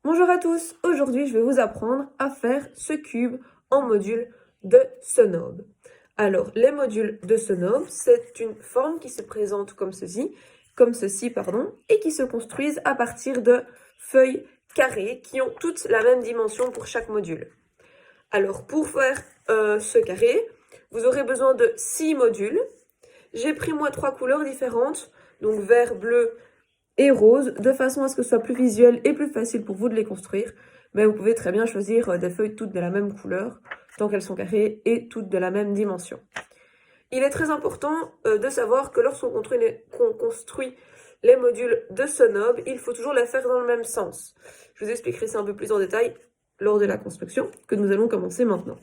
Bonjour à tous, aujourd'hui je vais vous apprendre à faire ce cube en module de Sonobe. Alors les modules de Sonobe, c'est une forme qui se présente comme ceci, et qui se construisent à partir de feuilles carrées qui ont toutes la même dimension pour chaque module. Alors pour faire ce carré, vous aurez besoin de 6 modules. J'ai pris moi 3 couleurs différentes, donc vert, bleu et rose, de façon à ce que ce soit plus visuel et plus facile pour vous de les construire. Mais vous pouvez très bien choisir des feuilles toutes de la même couleur, tant qu'elles sont carrées et toutes de la même dimension. Il est très important de savoir que lorsqu'on construit les modules de Sonobe, il faut toujours les faire dans le même sens. Je vous expliquerai ça un peu plus en détail lors de la construction, que nous allons commencer maintenant.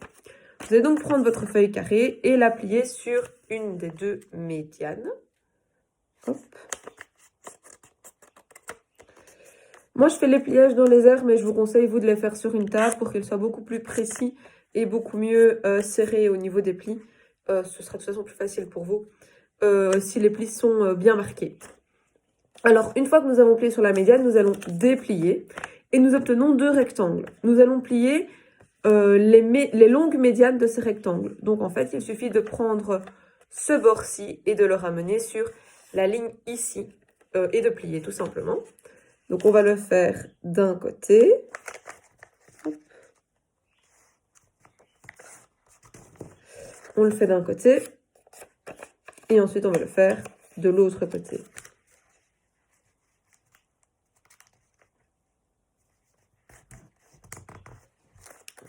Vous allez donc prendre votre feuille carrée et la plier sur une des deux médianes. Hop. Moi, je fais les pliages dans les airs, mais je vous conseille, vous, de les faire sur une table pour qu'ils soient beaucoup plus précis et beaucoup mieux serrés au niveau des plis. Ce sera de toute façon plus facile pour vous si les plis sont bien marqués. Alors, une fois que nous avons plié sur la médiane, nous allons déplier et nous obtenons deux rectangles. Nous allons plier les longues médianes de ces rectangles. Donc, en fait, il suffit de prendre ce bord-ci et de le ramener sur la ligne ici et de plier tout simplement. Donc, on va le faire d'un côté. On le fait d'un côté. Et ensuite, on va le faire de l'autre côté.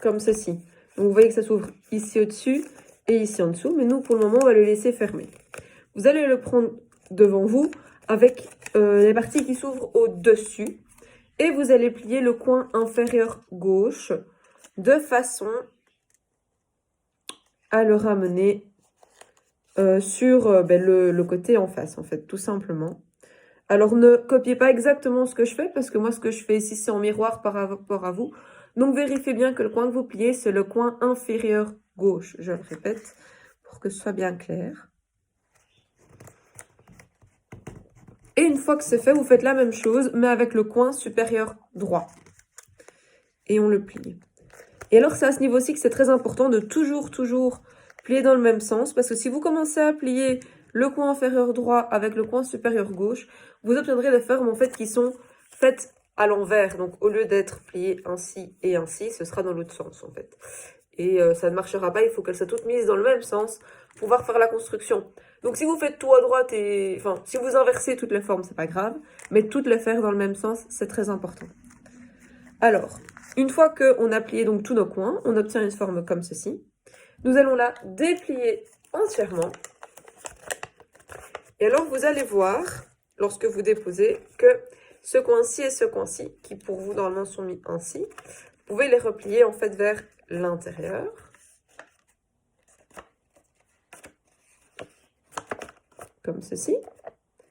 Comme ceci. Donc, vous voyez que ça s'ouvre ici au-dessus et ici en dessous. Mais nous, pour le moment, on va le laisser fermer. Vous allez le prendre devant vous avec les parties qui s'ouvrent au-dessus. Et vous allez plier le coin inférieur gauche de façon à le ramener sur le côté en face, en fait, tout simplement. Alors, ne copiez pas exactement ce que je fais, parce que moi, ce que je fais ici, c'est en miroir par rapport à vous. Donc, vérifiez bien que le coin que vous pliez, c'est le coin inférieur gauche. Je le répète, pour que ce soit bien clair. Et une fois que c'est fait, vous faites la même chose, mais avec le coin supérieur droit. Et on le plie. Et alors, c'est à ce niveau-ci que c'est très important de toujours plier dans le même sens. Parce que si vous commencez à plier le coin inférieur droit avec le coin supérieur gauche, vous obtiendrez des formes en fait qui sont faites à l'envers. Donc, au lieu d'être pliées ainsi et ainsi, ce sera dans l'autre sens en fait. Et ça ne marchera pas, il faut qu'elles soient toutes mises dans le même sens pour pouvoir faire la construction. Donc, si vous faites tout à droite enfin, si vous inversez toutes les formes, c'est pas grave. Mais toutes les faire dans le même sens, c'est très important. Alors, une fois qu'on a plié donc tous nos coins, on obtient une forme comme ceci. Nous allons la déplier entièrement. Et alors, vous allez voir, lorsque vous déposez, que ce coin-ci et ce coin-ci, qui pour vous normalement sont mis ainsi, vous pouvez les replier en fait vers l'intérieur. Comme ceci.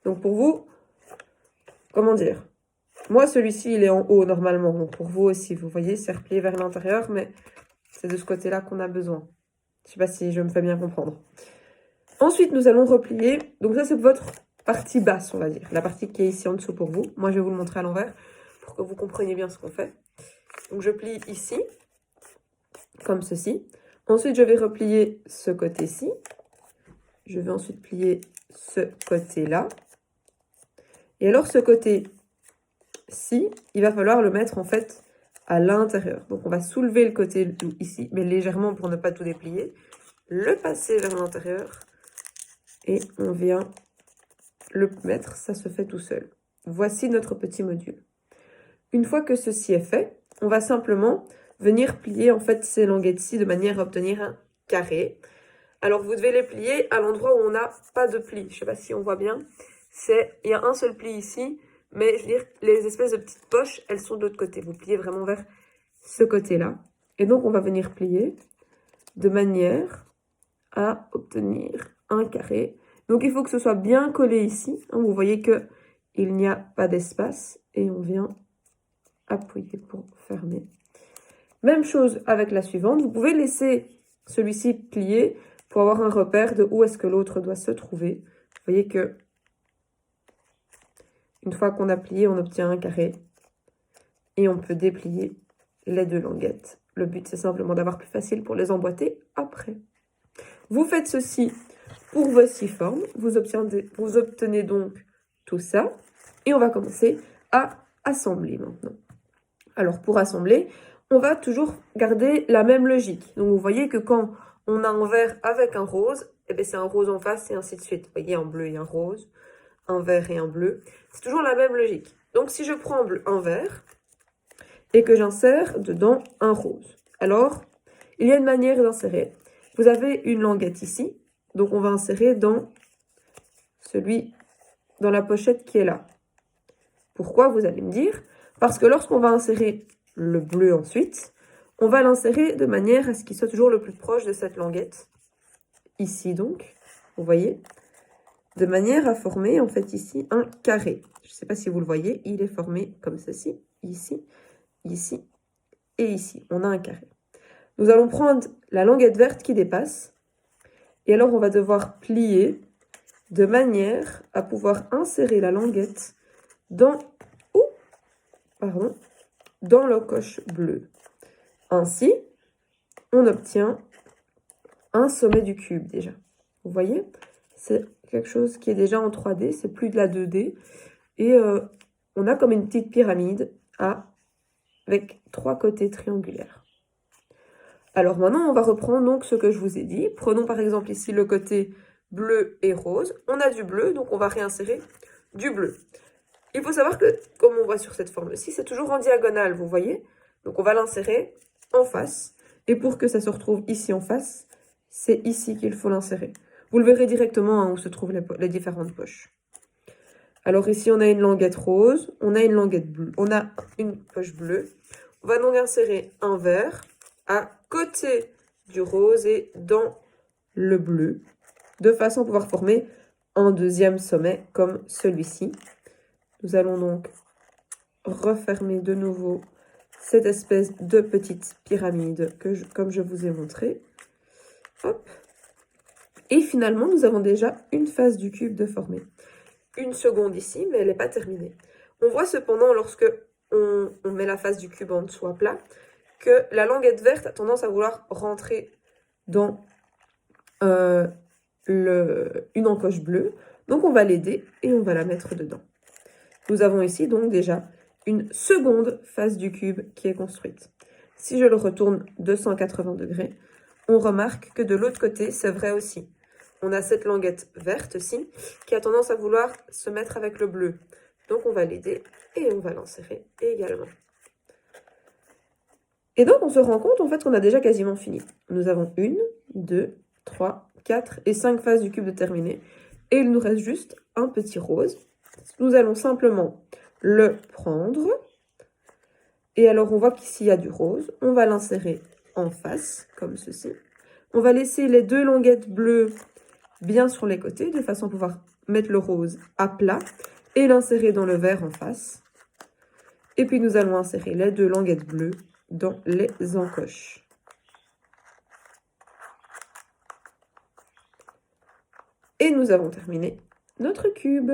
Donc pour vous, comment dire? Moi, celui-ci, il est en haut normalement. Donc pour vous aussi, vous voyez, c'est replié vers l'intérieur, mais c'est de ce côté-là qu'on a besoin. Je ne sais pas si je me fais bien comprendre. Ensuite, nous allons replier. Donc ça, c'est votre partie basse, on va dire. La partie qui est ici en dessous pour vous. Moi, je vais vous le montrer à l'envers pour que vous compreniez bien ce qu'on fait. Donc je plie ici, comme ceci. Ensuite, je vais replier ce côté-ci. Je vais ensuite plier ce côté-là. Et alors, ce côté-ci, il va falloir le mettre en fait à l'intérieur. Donc, on va soulever le côté ici, mais légèrement pour ne pas tout déplier. Le passer vers l'intérieur. Et on vient le mettre, ça se fait tout seul. Voici notre petit module. Une fois que ceci est fait, on va simplement venir plier en fait ces languettes-ci de manière à obtenir un carré. Alors, vous devez les plier à l'endroit où on n'a pas de pli. Je ne sais pas si on voit bien. Il y a un seul pli ici, mais je veux dire, les espèces de petites poches, elles sont de l'autre côté. Vous pliez vraiment vers ce côté-là. Et donc, on va venir plier de manière à obtenir un carré. Donc, il faut que ce soit bien collé ici. Vous voyez qu'il n'y a pas d'espace. Et on vient appuyer pour fermer. Même chose avec la suivante. Vous pouvez laisser celui-ci plié pour avoir un repère de où est-ce que l'autre doit se trouver. Vous voyez que une fois qu'on a plié, on obtient un carré. Et on peut déplier les deux languettes. Le but, c'est simplement d'avoir plus facile pour les emboîter après. Vous faites ceci pour vos 6 formes. Vous obtenez donc tout ça. Et on va commencer à assembler maintenant. Alors, pour assembler, on va toujours garder la même logique. Donc, vous voyez que quand on a un vert avec un rose, eh bien, c'est un rose en face et ainsi de suite. Vous voyez, un bleu et un rose, un vert et un bleu. C'est toujours la même logique. Donc, si je prends un vert et que j'insère dedans un rose, alors, il y a une manière d'insérer. Vous avez une languette ici. Donc, on va insérer dans la pochette qui est là. Pourquoi, vous allez me dire? Parce que lorsqu'on va insérer le bleu ensuite, on va l'insérer de manière à ce qu'il soit toujours le plus proche de cette languette. Ici donc, vous voyez? De manière à former en fait ici un carré. Je ne sais pas si vous le voyez, il est formé comme ceci, ici, ici et ici. On a un carré. Nous allons prendre la languette verte qui dépasse. Et alors, on va devoir plier de manière à pouvoir insérer la languette dans l'encoche bleue. Ainsi, on obtient un sommet du cube déjà. Vous voyez? C'est quelque chose qui est déjà en 3D, c'est plus de la 2D. Et on a comme une petite pyramide avec 3 côtés triangulaires. Alors maintenant, on va reprendre donc ce que je vous ai dit. Prenons par exemple ici le côté bleu et rose. On a du bleu, donc on va réinsérer du bleu. Il faut savoir que, comme on voit sur cette forme-ci, c'est toujours en diagonale, vous voyez? Donc on va l'insérer en face. Et pour que ça se retrouve ici en face, c'est ici qu'il faut l'insérer. Vous le verrez directement hein, où se trouvent les différentes poches. Alors ici, on a une languette rose, on a une languette bleue, on a une poche bleue. On va donc insérer un vert à côté du rose et dans le bleu, de façon à pouvoir former un deuxième sommet comme celui-ci. Nous allons donc refermer de nouveau cette espèce de petite pyramide comme je vous ai montré. Hop. Et finalement, nous avons déjà une face du cube de formée. Une seconde ici, mais elle n'est pas terminée. On voit cependant, lorsque on met la face du cube en dessous à plat, que la languette verte a tendance à vouloir rentrer dans une encoche bleue. Donc on va l'aider et on va la mettre dedans. Nous avons ici donc déjà une seconde face du cube qui est construite. Si je le retourne 280 degrés, on remarque que de l'autre côté, c'est vrai aussi. On a cette languette verte-ci qui a tendance à vouloir se mettre avec le bleu. Donc on va l'aider et on va l'insérer également. Et donc on se rend compte en fait qu'on a déjà quasiment fini. Nous avons 1, 2, 3, 4 et 5 faces du cube de terminé. Et il nous reste juste un petit rose. Nous allons simplement le prendre. Et alors on voit qu'ici il y a du rose. On va l'insérer en face comme ceci. On va laisser les 2 languettes bleues bien sur les côtés, de façon à pouvoir mettre le rose à plat et l'insérer dans le vert en face. Et puis nous allons insérer les 2 languettes bleues dans les encoches. Et nous avons terminé notre cube.